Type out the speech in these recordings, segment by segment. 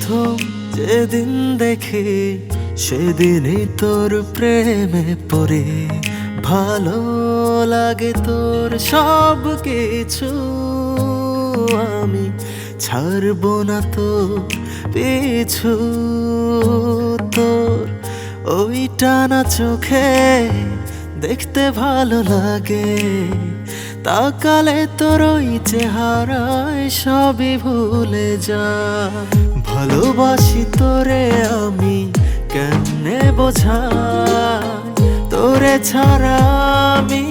প্রথম যেদিন দেখি সেদিনই তোর প্রেমে পড়ে। ভালো লাগে তোর সব কিছু, আমি ছাড়বো না তোর পিছু। তোর ওই টানা চোখে দেখতে ভালো লাগে, তাকালে তোর ওই চেহারায় সবই ভুলে যা। ভালোবাসি তোরে আমি কেমনে বোঝাই, তোরে ছাড়া আমি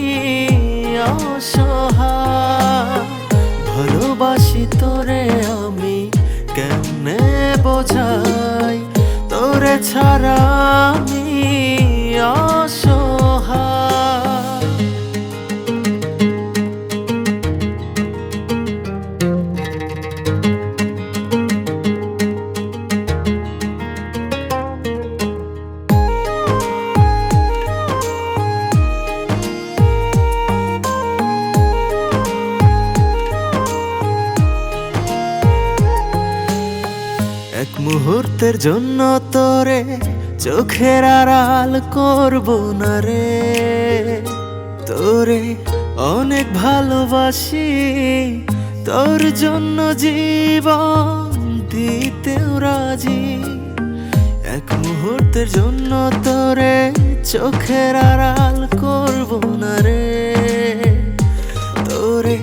অসহায়। ভালোবাসি তোরে আমি কেমনে বোঝাই, তোরে ছাড়া আমি অসহায়। এক মুহূর্তের জন্য তোরে চোখের আড়াল করব না রে। তোরে অনেক ভালোবাসি, তোর জন্য জীবন দিতেও রাজি। এক মুহূর্তের জন্য তোরে চোখের আড়াল করব না রে। তোরে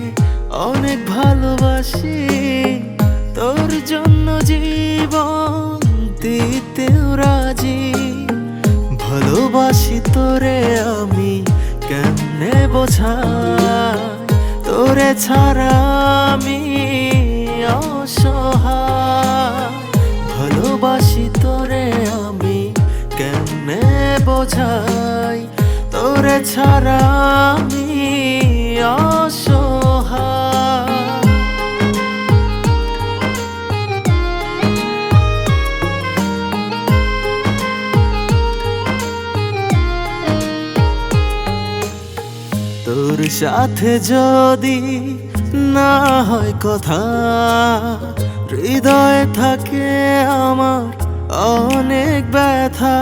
অনেক ভালোবাসি, তোর জন্য জীবন দিতেও রাজি। ভালোবাসি তোরে আমি কেমনে বোঝাই, তোরে ছাড়া আমি অসহায়। ভালোবাসি তোরে আমি কেমনে বোঝাই, তোরে ছাড়া আমি অসহায়। তোর সাথে যদি না হয় কথা, হৃদয়ে থাকে আমার অনেক ব্যথা।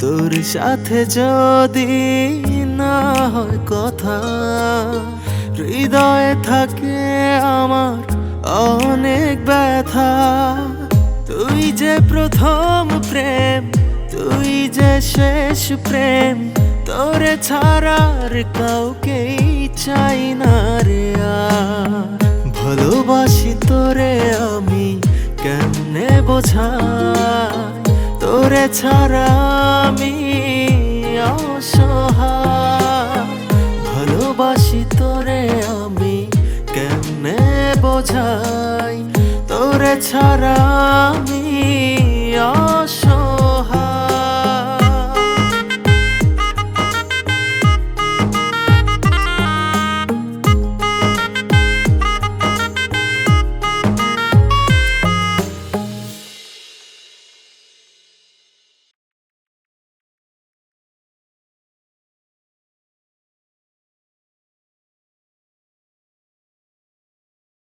তোর সাথে যদি না হয় কথা, হৃদয়ে থাকে আমার অনেক ব্যথা। তুই যে প্রথম প্রেম, তুই যে শেষ প্রেম, তোরে ছাড়ার কাউকেই চাই না রে আর। ভালোবাসি তোরে আমি কেমনে বোঝাই, তোরে ছাড়া আমি অসহায়। ভালোবাসি তোরে আমি কেমনে বোঝাই, তোরে ছাড়া আমি